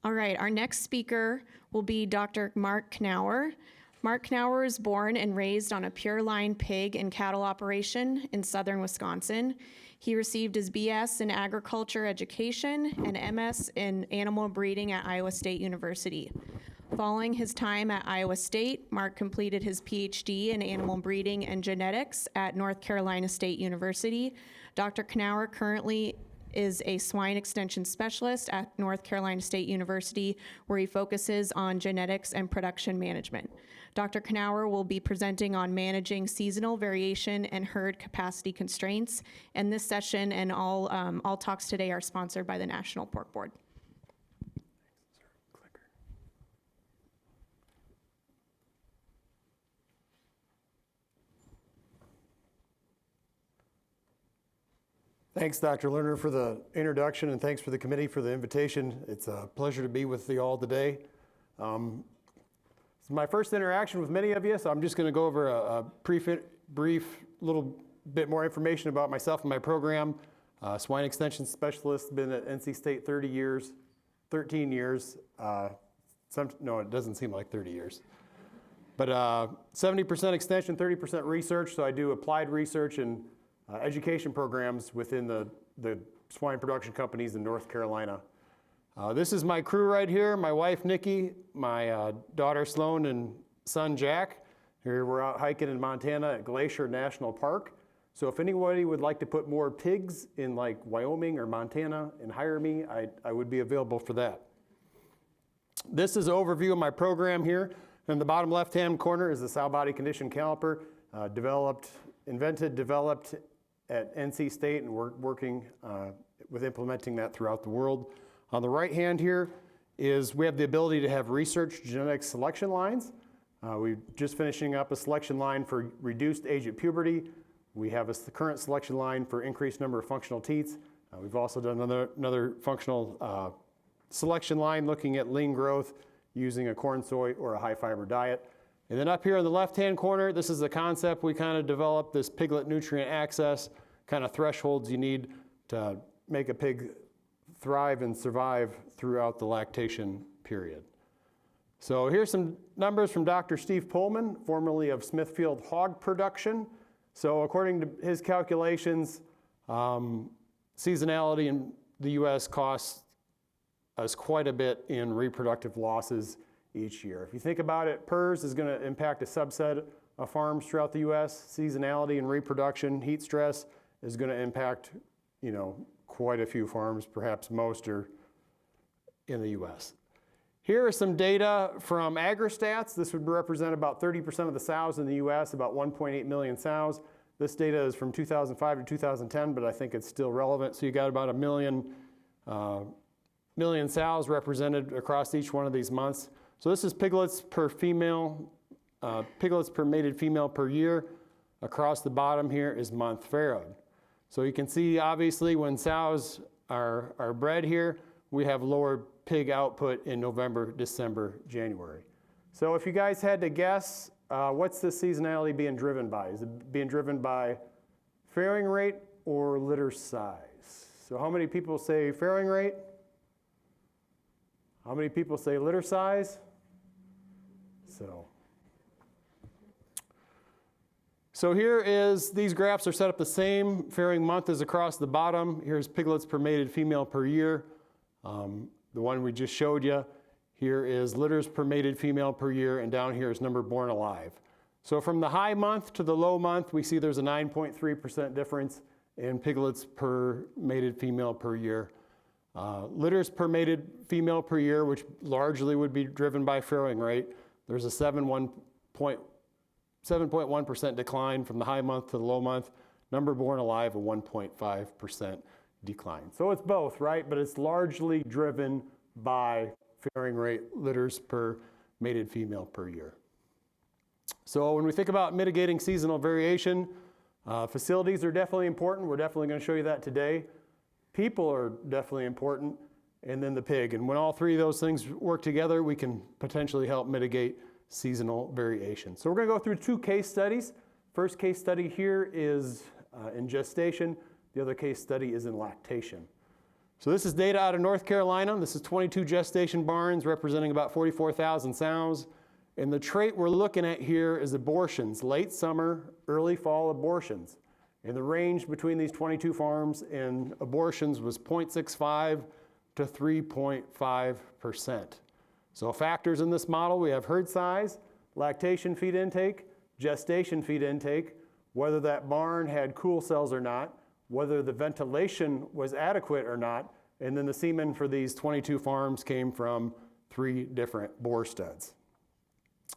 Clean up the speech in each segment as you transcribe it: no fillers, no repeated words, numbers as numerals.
All right, our next speaker will be Dr. Mark Knauer. Mark Knauer is born and raised on a pure line pig and cattle operation in southern Wisconsin. He received his BS in agriculture education and MS in animal breeding at Iowa State University. Following his time at Iowa State, Mark completed his PhD in animal breeding and genetics at North Carolina State University. Dr. Knauer currently is a swine extension specialist at North Carolina State University, where he focuses on genetics and production management. Dr. Knauer will be presenting on managing seasonal variation and herd capacity constraints. And this session and all talks today are sponsored by the National Pork Board. Thanks, Dr. Lerner, for the introduction, and thanks for the committee for the invitation. It's a pleasure to be with you all today. It's my first interaction with many of you, so I'm just going to go over a brief little bit more information about myself and my program. Swine extension specialist, been at NC State 13 years. No, it doesn't seem like 30 years. But 70% extension, 30% research, so I do applied research and education programs within the swine production companies in North Carolina. This is my crew right here, my wife Nikki, my daughter Sloan, and son Jack. Here we're out hiking in Montana at Glacier National Park. So if anybody would like to put more pigs in like Wyoming or Montana and hire me, I would be available for that. This is an overview of my program here. In the bottom left-hand corner is the sow body condition caliper, invented, developed at NC State, and we're working with implementing that throughout the world. On the right hand here is we have the ability to have research genetic selection lines. We're just finishing up a selection line for reduced age at puberty. We have the current selection line for increased number of functional teats. We've also done another functional selection line looking at lean growth using a corn, soy, or a high fiber diet. And then up here in the left-hand corner, this is the concept we kind of developed, this piglet nutrient access, kind of thresholds you need to make a pig thrive and survive throughout the lactation period. So here's some numbers from Dr. Steve Pullman, formerly of Smithfield Hog Production. So according to his calculations, seasonality in the US costs us quite a bit in reproductive losses each year. If you think about it, PRRS is going to impact a subset of farms throughout the US. Seasonality and reproduction, heat stress is going to impact, quite a few farms, perhaps most are in the US. Here are some data from AgriStats. This would represent about 30% of the sows in the US, about 1.8 million sows. This data is from 2005 to 2010, but I think it's still relevant. So you got about a million sows represented across each one of these months. So this is piglets per female, piglets per mated female per year. Across the bottom here is month farrowed. So you can see obviously when sows are bred here, we have lower pig output in November, December, January. So if you guys had to guess, what's the seasonality being driven by? Is it being driven by farrowing rate or litter size? So how many people say farrowing rate? How many people say litter size? So here is, these graphs are set up the same. Farrowing month is across the bottom. Here's piglets per mated female per year. The one we just showed you. Here is litters per mated female per year, and down here is number born alive. So from the high month to the low month, we see there's a 9.3% difference in piglets per mated female per year. Litters per mated female per year, which largely would be driven by farrowing rate, there's a 7.1% decline from the high month to the low month. Number born alive, a 1.5% decline. So it's both, right? But it's largely driven by farrowing rate, litters per mated female per year. So when we think about mitigating seasonal variation, facilities are definitely important. We're definitely going to show you that today. People are definitely important, and then the pig. And when all three of those things work together, we can potentially help mitigate seasonal variation. So we're going to go through two case studies. First case study here is in gestation. The other case study is in lactation. So this is data out of North Carolina. This is 22 gestation barns representing about 44,000 sows. And the trait we're looking at here is abortions, late summer, early fall abortions. And the range between these 22 farms and abortions was 0.65 to 3.5%. So factors in this model, we have herd size, lactation feed intake, gestation feed intake, whether that barn had cool cells or not, whether the ventilation was adequate or not, and then the semen for these 22 farms came from 3 different boar studs.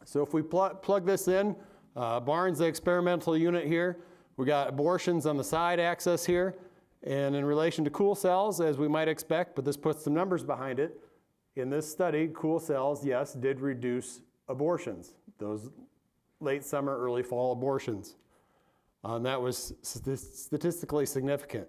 So if we plug this in, barn's the experimental unit here. We got abortions on the side axis here, and in relation to cool cells, as we might expect, but this puts some numbers behind it. In this study, cool cells, yes, did reduce abortions, those late summer, early fall abortions. That was statistically significant.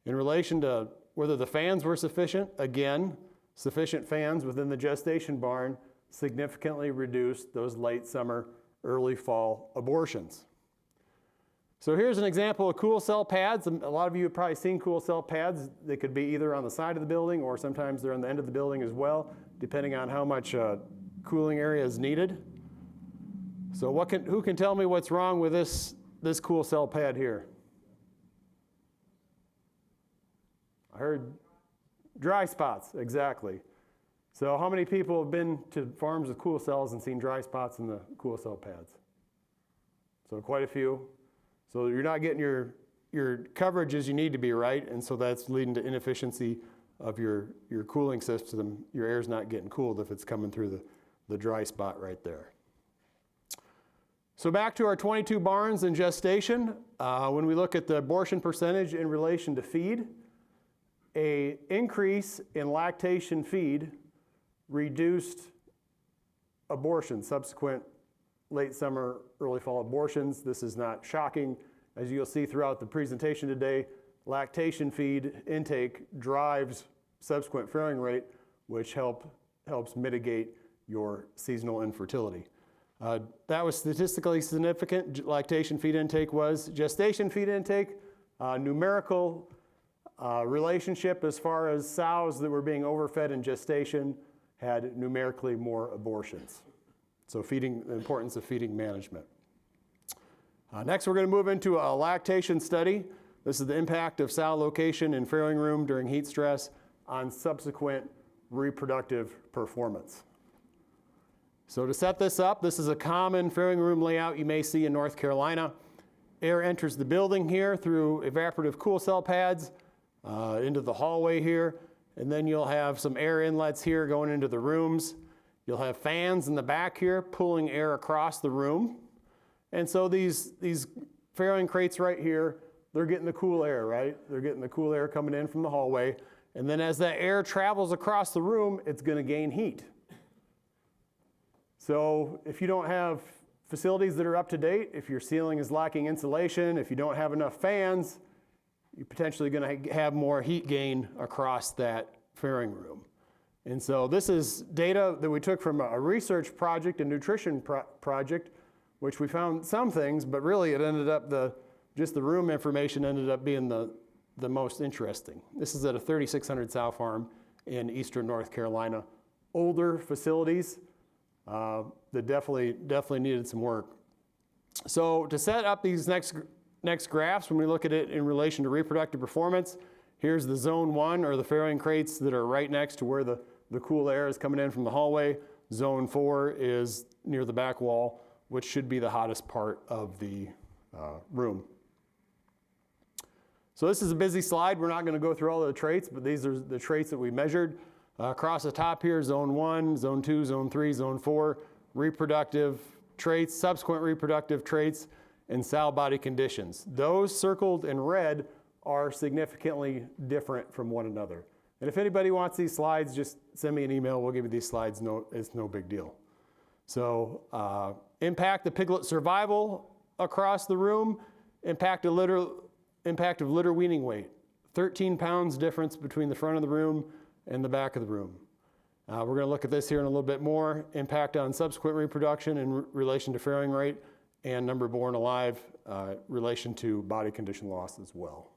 In relation to whether the fans were sufficient, again, sufficient fans within the gestation barn significantly reduced those late summer, early fall abortions. So here's an example of cool cell pads. A lot of you have probably seen cool cell pads. They could be either on the side of the building or sometimes they're on the end of the building as well, depending on how much cooling area is needed. So who can tell me what's wrong with this cool cell pad here? I heard dry spots, exactly. So how many people have been to farms with cool cells and seen dry spots in the cool cell pads? So quite a few. So you're not getting your coverage as you need to be, right? And so that's leading to inefficiency of your cooling system. Your air's not getting cooled if it's coming through the dry spot right there. So back to our 22 barns in gestation. When we look at the abortion percentage in relation to feed, an increase in lactation feed reduced abortions, subsequent late summer, early fall abortions. This is not shocking. As you'll see throughout the presentation today, lactation feed intake drives subsequent farrowing rate, which helps mitigate your seasonal infertility. That was statistically significant, lactation feed intake was. Gestation feed intake, numerical relationship as far as sows that were being overfed in gestation had numerically more abortions. So the importance of feeding management. Next, we're going to move into a lactation study. This is the impact of sow location in farrowing room during heat stress on subsequent reproductive performance. So to set this up, this is a common farrowing room layout you may see in North Carolina. Air enters the building here through evaporative cool cell pads into the hallway here, and then you'll have some air inlets here going into the rooms. You'll have fans in the back here pulling air across the room. And so these farrowing crates right here, they're getting the cool air, right? They're getting the cool air coming in from the hallway. And then as that air travels across the room, it's going to gain heat. So if you don't have facilities that are up to date, if your ceiling is lacking insulation, if you don't have enough fans, you're potentially going to have more heat gain across that farrowing room. And so this is data that we took from a research project, a nutrition project, which we found some things, but really it ended up just the room information ended up being the most interesting. This is at a 3,600 sow farm in eastern North Carolina. Older facilities that definitely needed some work. So to set up these next graphs, when we look at it in relation to reproductive performance, here's the zone 1, or the farrowing crates that are right next to where the cool air is coming in from the hallway. Zone 4 is near the back wall, which should be the hottest part of the room. So this is a busy slide. We're not going to go through all of the traits, but these are the traits that we measured. Across the top here, zone 1, zone 2, zone 3, zone 4, reproductive traits, subsequent reproductive traits, and sow body conditions. Those circled in red are significantly different from one another. And if anybody wants these slides, just send me an email. We'll give you these slides. It's no big deal. So impact of piglet survival across the room, impact of litter weaning weight. 13 pounds difference between the front of the room and the back of the room. We're going to look at this here in a little bit more. Impact on subsequent reproduction in relation to farrowing rate and number born alive, relation to body condition loss as well.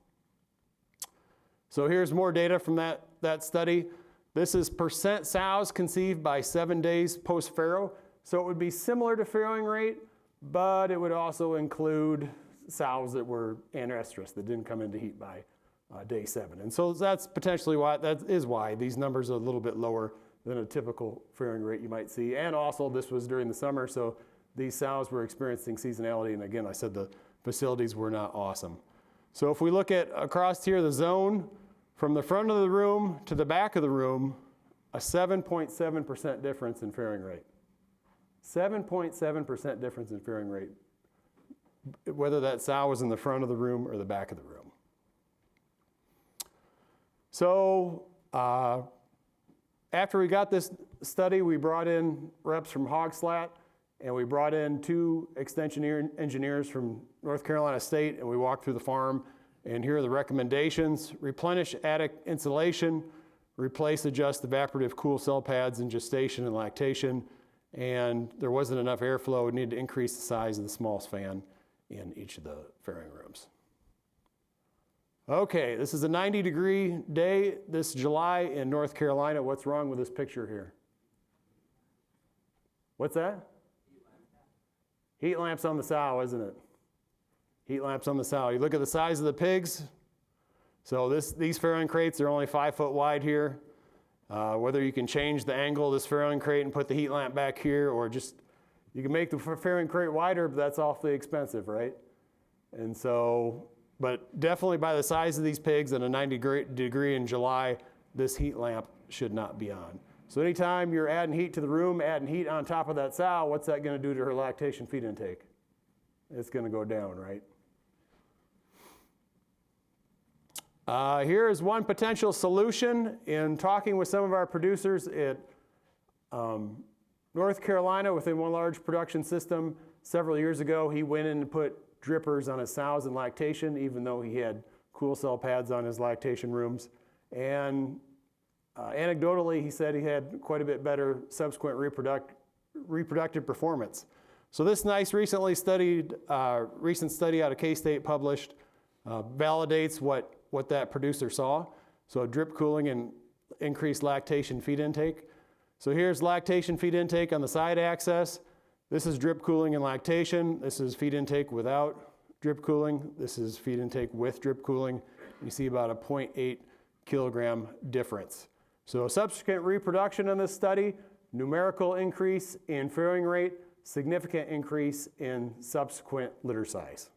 So here's more data from that study. This is percent sows conceived by 7 days post-farrow. So it would be similar to farrowing rate, but it would also include sows that were anestrus, that didn't come into heat by day 7. And so that's potentially why these numbers are a little bit lower than a typical farrowing rate you might see. And also this was during the summer, so these sows were experiencing seasonality. And again, I said the facilities were not awesome. So if we look at across here, the zone from the front of the room to the back of the room, a 7.7% difference in farrowing rate. 7.7% difference in farrowing rate, whether that sow was in the front of the room or the back of the room. So after we got this study, we brought in reps from Hogslat, and we brought in 2 extension engineers from North Carolina State, and we walked through the farm. And here are the recommendations: replenish attic insulation, replace, adjust evaporative cool cell pads in gestation and lactation, and there wasn't enough airflow. We needed to increase the size of the smallest fan in each of the farrowing rooms. Okay, this is a 90-degree day this July in North Carolina. What's wrong with this picture here? What's that? Heat lamps on the sow, isn't it? Heat lamps on the sow. You look at the size of the pigs. So these farrowing crates are only 5 foot wide here. Whether you can change the angle of this farrowing crate and put the heat lamp back here, or just, you can make the farrowing crate wider, but that's awfully expensive, right? And so, but definitely by the size of these pigs at a 90-degree in July, this heat lamp should not be on. So anytime you're adding heat to the room, adding heat on top of that sow, what's that going to do to her lactation feed intake? It's going to go down, right? Here is one potential solution. In talking with some of our producers at North Carolina within one large production system several years ago, he went in and put drippers on his sows in lactation, even though he had cool cell pads on his lactation rooms. And anecdotally, he said he had quite a bit better subsequent reproductive performance. So this nice recent study out of K-State published validates what that producer saw. So drip cooling and increased lactation feed intake. So here's lactation feed intake on the side axis. This is drip cooling and lactation. This is feed intake without drip cooling. This is feed intake with drip cooling. You see about a 0.8 kilogram difference. So subsequent reproduction in this study, numerical increase in farrowing rate, significant increase in subsequent litter size.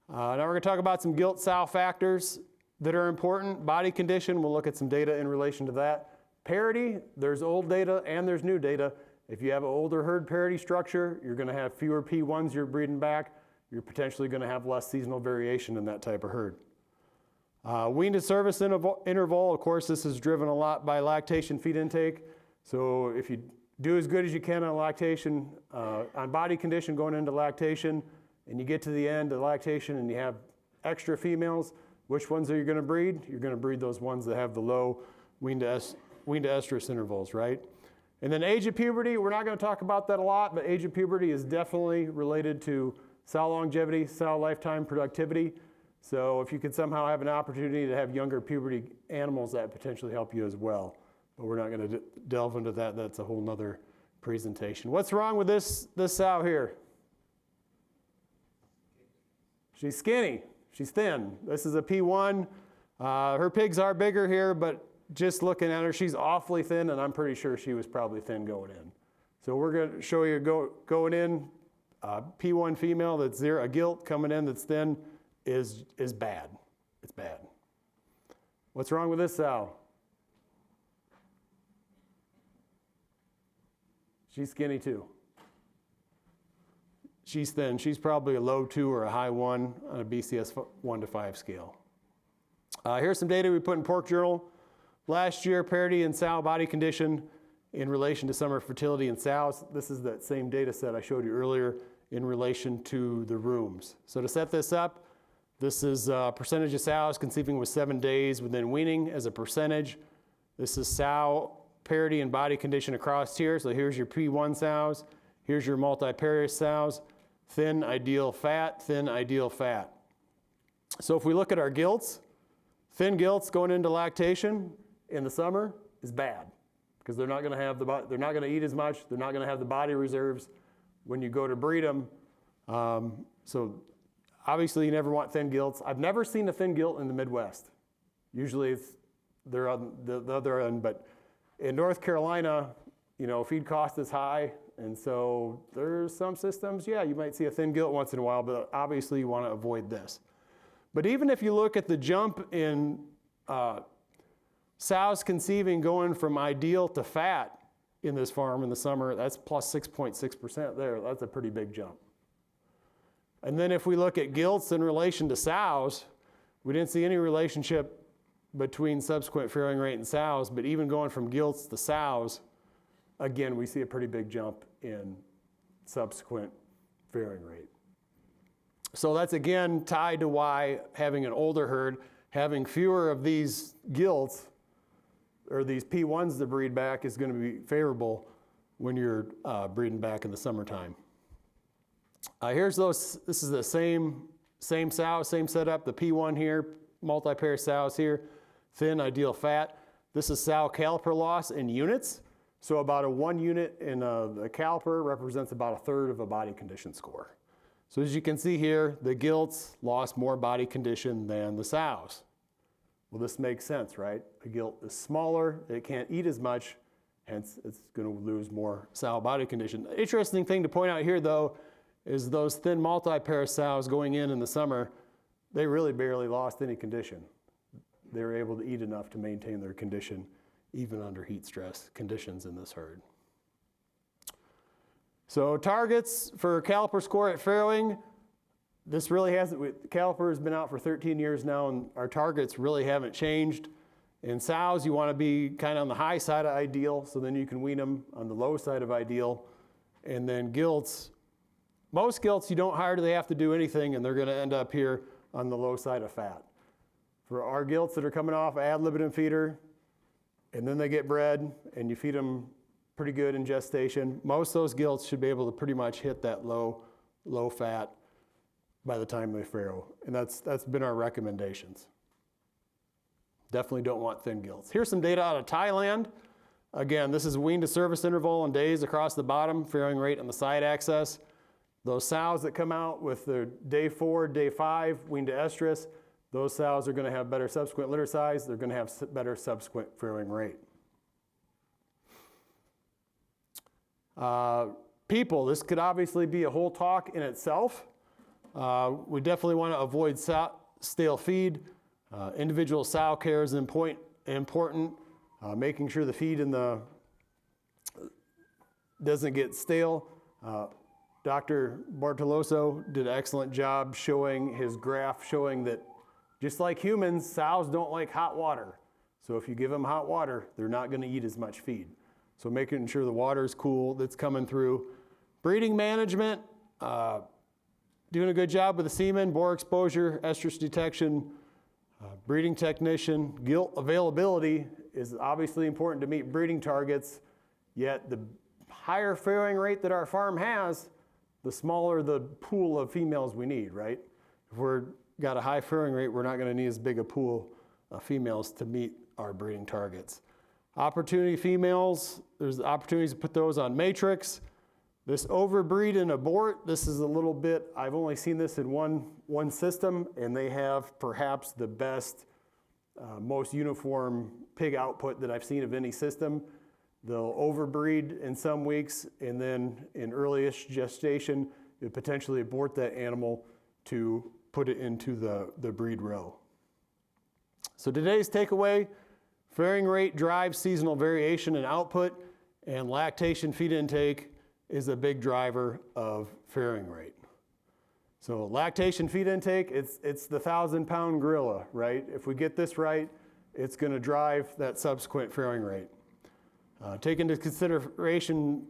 Now we're going to talk about some gilt sow factors that are important. Body condition, we'll look at some data in relation to that. Parity, there's old data and there's new data. If you have an older herd parity structure, you're going to have fewer P1s you're breeding back. You're potentially going to have less seasonal variation in that type of herd. Wean to service interval, of course, this is driven a lot by lactation feed intake. So if you do as good as you can on lactation, on body condition going into lactation, and you get to the end of lactation and you have extra females, which ones are you going to breed? You're going to breed those ones that have the low wean to estrus intervals, right? And then age of puberty, we're not going to talk about that a lot, but age of puberty is definitely related to sow longevity, sow lifetime productivity. So if you could somehow have an opportunity to have younger puberty animals, that potentially help you as well. But we're not going to delve into that. That's a whole nother presentation. What's wrong with this sow here? She's skinny. She's thin. This is a P1. Her pigs are bigger here, but just looking at her, she's awfully thin, and I'm pretty sure she was probably thin going in. So we're going to show you going in, P1 female that's there, a gilt coming in that's thin is bad. It's bad. What's wrong with this sow? She's skinny too. She's thin. She's probably a low 2 or a high 1 on a BCS 1 to 5 scale. Here's some data we put in Pork Journal. Last year, parity in sow body condition in relation to summer fertility in sows. This is that same data set I showed you earlier in relation to the rooms. So to set this up, this is percentage of sows conceiving with 7 days within weaning as a percentage. This is sow parity and body condition across here. So here's your P1 sows. Here's your multi-parous sows. Thin, ideal, fat, thin, ideal, fat. So if we look at our gilts, thin gilts going into lactation in the summer is bad because they're not going to have they're not going to eat as much. They're not going to have the body reserves when you go to breed them. So obviously you never want thin gilts. I've never seen a thin gilt in the Midwest. Usually they're on the other end, but in North Carolina, feed cost is high, and so there's some systems, yeah, you might see a thin gilt once in a while, but obviously you want to avoid this. But even if you look at the jump in sows conceiving going from ideal to fat in this farm in the summer, that's plus 6.6% there. That's a pretty big jump. And then if we look at gilts in relation to sows, we didn't see any relationship between subsequent farrowing rate and sows, but even going from gilts to sows, again, we see a pretty big jump in subsequent farrowing rate. So that's again tied to why having an older herd, having fewer of these gilts or these P1s to breed back is going to be favorable when you're breeding back in the summertime. Here's those, this is the same sow, same setup, the P1 here, multi-pair sows here, thin, ideal fat. This is sow caliper loss in units. So about a 1 unit in the caliper represents about a third of a body condition score. So as you can see here, the gilts lost more body condition than the sows. Well, this makes sense, right? A gilt is smaller, it can't eat as much, hence it's going to lose more sow body condition. The interesting thing to point out here, though, is those thin multi-pair sows going in the summer, they really barely lost any condition. They were able to eat enough to maintain their condition even under heat stress conditions in this herd. So targets for caliper score at farrowing, this really hasn't, caliper has been out for 13 years now and our targets really haven't changed. In sows, you want to be kind of on the high side of ideal, so then you can wean them on the low side of ideal. And then gilts, most gilts you don't hardly have to do anything and they're going to end up here on the low side of fat. For our gilts that are coming off ad libitum feeder, and then they get bred and you feed them pretty good in gestation, most of those gilts should be able to pretty much hit that low fat by the time they farrow. And that's been our recommendations. Definitely don't want thin gilts. Here's some data out of Thailand. Again, this is wean to service interval in days across the bottom, farrowing rate on the side axis. Those sows that come out with their day 4, day 5, wean to estrus, those sows are going to have better subsequent litter size. They're going to have better subsequent farrowing rate. People, this could obviously be a whole talk in itself. We definitely want to avoid stale feed. Individual sow care is important. Making sure the feed doesn't get stale. Dr. Bartoloso did an excellent job showing his graph showing that just like humans, sows don't like hot water. So if you give them hot water, they're not going to eat as much feed. So making sure the water is cool that's coming through. Breeding management, doing a good job with the semen, bore exposure, estrus detection, breeding technician. Gilt availability is obviously important to meet breeding targets, yet the higher farrowing rate that our farm has, the smaller the pool of females we need, right? If we're got a high farrowing rate, we're not going to need as big a pool of females to meet our breeding targets. Opportunity females, there's opportunities to put those on matrix. This overbreed and abort, this is a little bit, I've only seen this in one system, and they have perhaps the best, most uniform pig output that I've seen of any system. They'll overbreed in some weeks, and then in earliest gestation, you potentially abort that animal to put it into the breed row. So today's takeaway, farrowing rate drives seasonal variation in output, and lactation feed intake is a big driver of farrowing rate. So lactation feed intake, it's the 1,000-pound gorilla, right? If we get this right, it's going to drive that subsequent farrowing rate. Take into consideration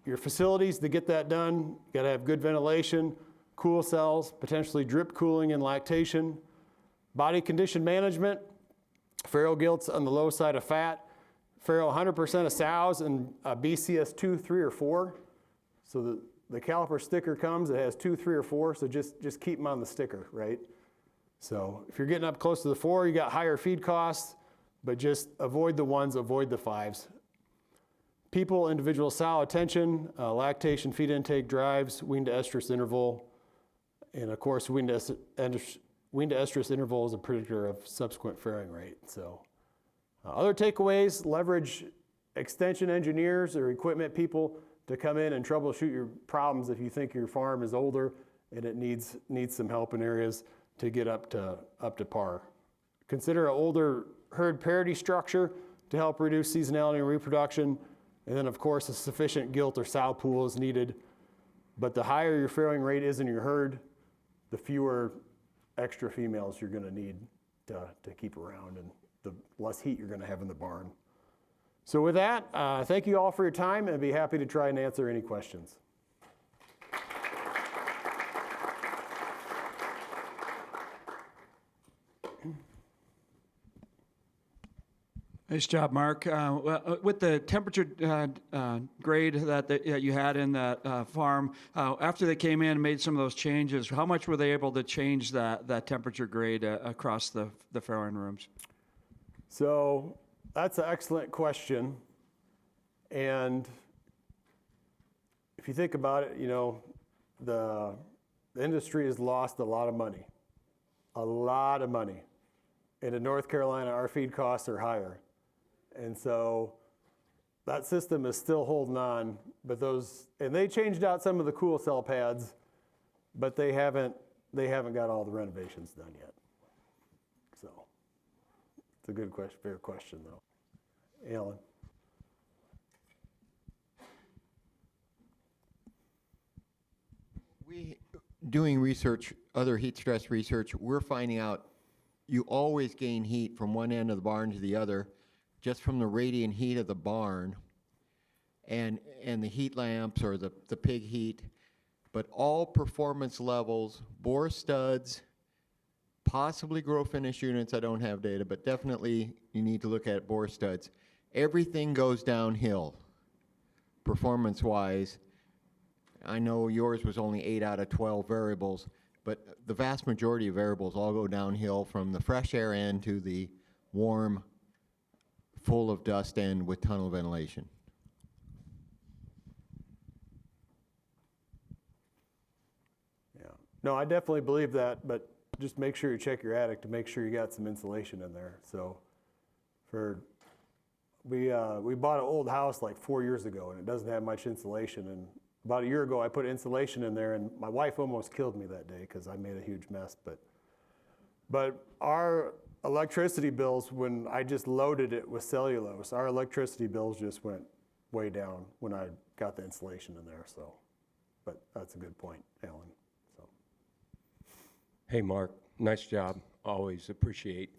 your facilities to get that done. You got to have good ventilation, cool cells, potentially drip cooling and lactation. Body condition management, farrow gilts on the low side of fat. Farrow 100% of sows in BCS 2, 3, or 4. So the caliper sticker comes, it has 2, 3, or 4, so just keep them on the sticker, right? So if you're getting up close to the 4, you got higher feed costs, but just avoid the 1s, avoid the 5s. People, individual sow attention, lactation, feed intake drives, wean to estrus interval, and of course wean to estrus interval is a predictor of subsequent farrowing rate. So other takeaways: leverage extension engineers or equipment people to come in and troubleshoot your problems if you think your farm is older and it needs some help in areas to get up to par. Consider an older herd parity structure to help reduce seasonality and reproduction. And then of course a sufficient gilt or sow pool is needed. But the higher your farrowing rate is in your herd, the fewer extra females you're gonna need to keep around, and the less heat you're gonna have in the barn. So with that, thank you all for your time, and I'd be happy to try and answer any questions. Nice job, Mark. With the temperature grade that you had in that farm, after they came in and made some of those changes, how much were they able to change that temperature grade across the farrowing rooms? So that's an excellent question. And if you think about it, you know, the industry has lost a lot of money. And in North Carolina, our feed costs are higher. And so that system is still holding on, but and they changed out some of the cool cell pads, but they haven't got all the renovations done yet. So it's a good question, fair question though. Alan. Doing research, other heat stress research, we're finding out you always gain heat from one end of the barn to the other, just from the radiant heat of the barn and the heat lamps or the pig heat. But all performance levels, bore studs, possibly grow finish units, I don't have data, but definitely you need to look at bore studs. Everything goes downhill performance-wise. I know yours was only 8 out of 12 variables, but the vast majority of variables all go downhill from the fresh air end to the warm, full of dust end with tunnel ventilation. Yeah. No, I definitely believe that, but just make sure you check your attic to make sure you got some insulation in there. So we bought an old house like 4 years ago, and it doesn't have much insulation. And about a year ago, I put insulation in there, and my wife almost killed me that day because I made a huge mess. But our electricity bills, when I just loaded it with cellulose, our electricity bills just went way down when I got the insulation in there. So, but that's a good point, Alan. So. Hey, Mark, nice job. Always appreciate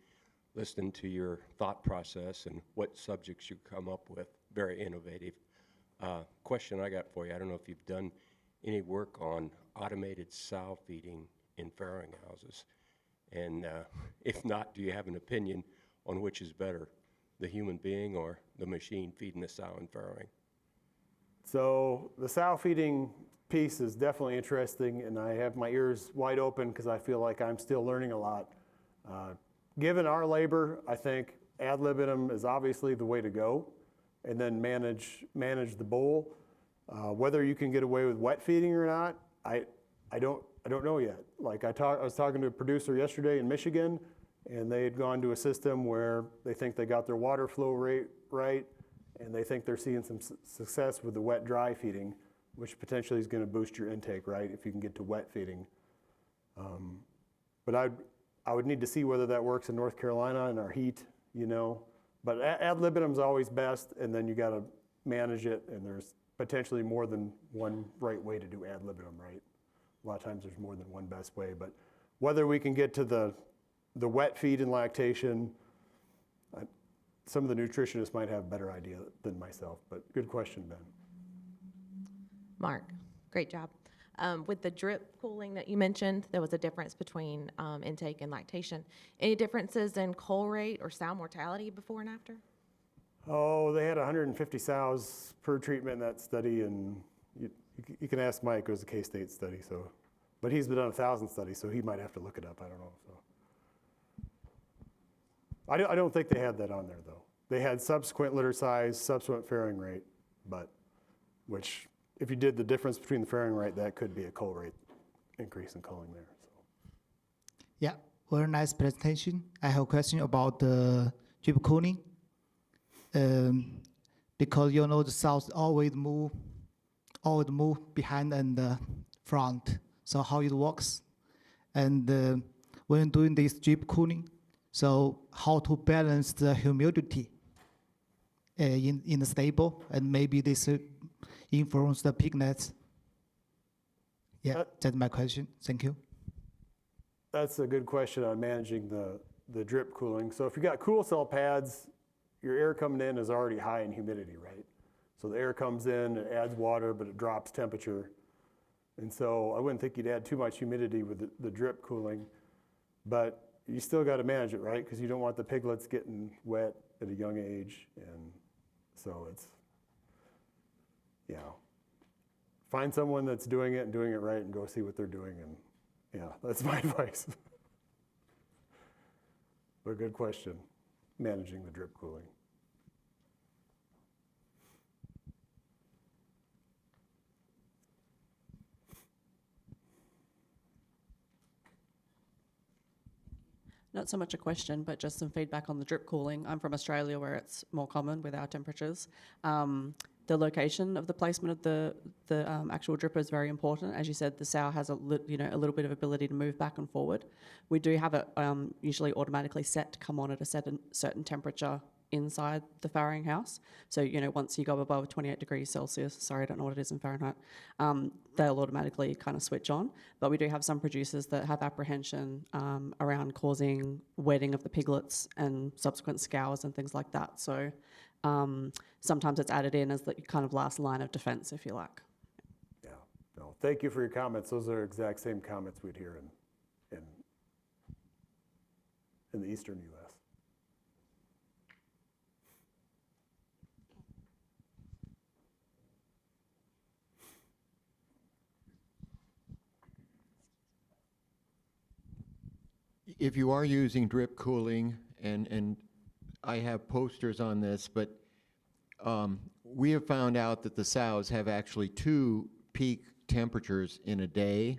listening to your thought process and what subjects you come up with. Very innovative. Question I got for you, I don't know if you've done any work on automated sow feeding in farrowing houses. And if not, do you have an opinion on which is better, the human being or the machine feeding the sow and farrowing? So the sow feeding piece is definitely interesting, and I have my ears wide open because I feel like I'm still learning a lot. Given our labor, I think ad libitum is obviously the way to go, and then manage the bowl. Whether you can get away with wet feeding or not, I don't know yet. Like I was talking to a producer yesterday in Michigan, and they had gone to a system where they think they got their water flow rate right, and they think they're seeing some success with the wet-dry feeding, which potentially is going to boost your intake, right, if you can get to wet feeding. But I would need to see whether that works in North Carolina in our heat, you know. But ad libitum is always best, and then you got to manage it, and there's potentially more than one right way to do ad libitum, right? A lot of times there's more than one best way, but whether we can get to the wet feed and lactation, some of the nutritionists might have a better idea than myself, but good question, Ben. Mark, great job. With the drip cooling that you mentioned, there was a difference between intake and lactation. Any differences in coal rate or sow mortality before and after? Oh, they had 150 sows per treatment in that study, and you can ask Mike. It was a K-State study, so, but he's been on 1,000 studies, so he might have to look it up. I don't know. So, I don't think they had that on there, though. They had subsequent litter size, subsequent fairing rate, but, which, if you did the difference between the fairing rate, that could be a cull rate increase in culling there. So. Yeah, very nice presentation. I have a question about the drip cooling. Because you know the sows always move behind and front. So how it works, and when doing this drip cooling, so how to balance the humidity in the stable, and maybe this influence the piglets. Yeah, that's my question. Thank you. That's a good question on managing the drip cooling. So if you got cool cell pads, your air coming in is already high in humidity, right? So the air comes in, it adds water, but it drops temperature. And so I wouldn't think you'd add too much humidity with the drip cooling, but you still got to manage it, right? Because you don't want the piglets getting wet at a young age. And so it's, find someone that's doing it and doing it right and go see what they're doing. And that's my advice. But a good question, managing the drip cooling. Not so much a question, but just some feedback on the drip cooling. I'm from Australia, where it's more common with our temperatures. The location of the placement of the actual dripper is very important. As you said, the sow has a little bit of ability to move back and forward. We do have it usually automatically set to come on at a certain temperature inside the farrowing house. So, once you go above 28 degrees Celsius, sorry, I don't know what it is in Fahrenheit, they'll automatically kind of switch on. But we do have some producers that have apprehension around causing wetting of the piglets and subsequent scours and things like that. So sometimes it's added in as the kind of last line of defense, if you like. Yeah, no, thank you for your comments. Those are exact same comments we'd hear in the eastern U.S. If you are using drip cooling, and I have posters on this, but we have found out that the sows have actually 2 peak temperatures in a day,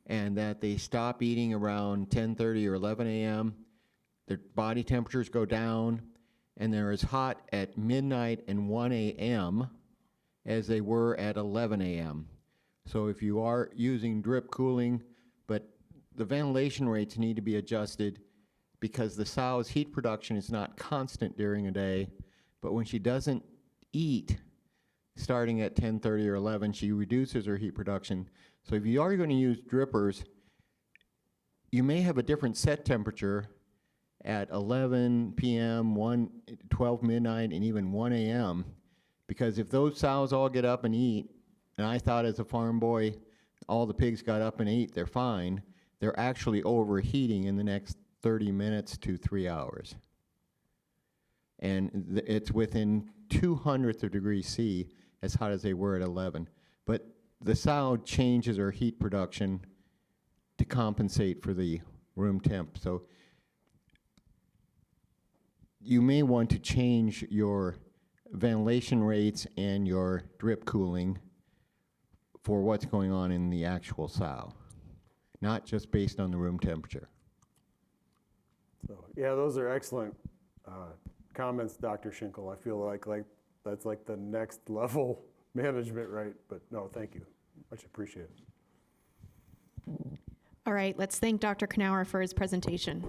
and that they stop eating around 10:30 or 11 a.m. Their body temperatures go down, and they're as hot at midnight and 1 a.m. as they were at 11 a.m. So if you are using drip cooling, but the ventilation rates need to be adjusted because the sow's heat production is not constant during a day, but when she doesn't eat, starting at 10:30 or 11, she reduces her heat production. So if you are going to use drippers, you may have a different set temperature at 11 p.m., 12 midnight, and even 1 a.m., because if those sows all get up and eat, and I thought as a farm boy, all the pigs got up and ate, they're fine, they're actually overheating in the next 30 minutes to 3 hours. And it's within 200th of degrees C as hot as they were at 11. But the sow changes her heat production to compensate for the room temp. So you may want to change your ventilation rates and your drip cooling for what's going on in the actual sow, not just based on the room temperature. So, yeah, those are excellent comments, Dr. Schinkel. I feel like that's like the next level management, right? But no, thank you. Much appreciated. All right, let's thank Dr. Knauer for his presentation.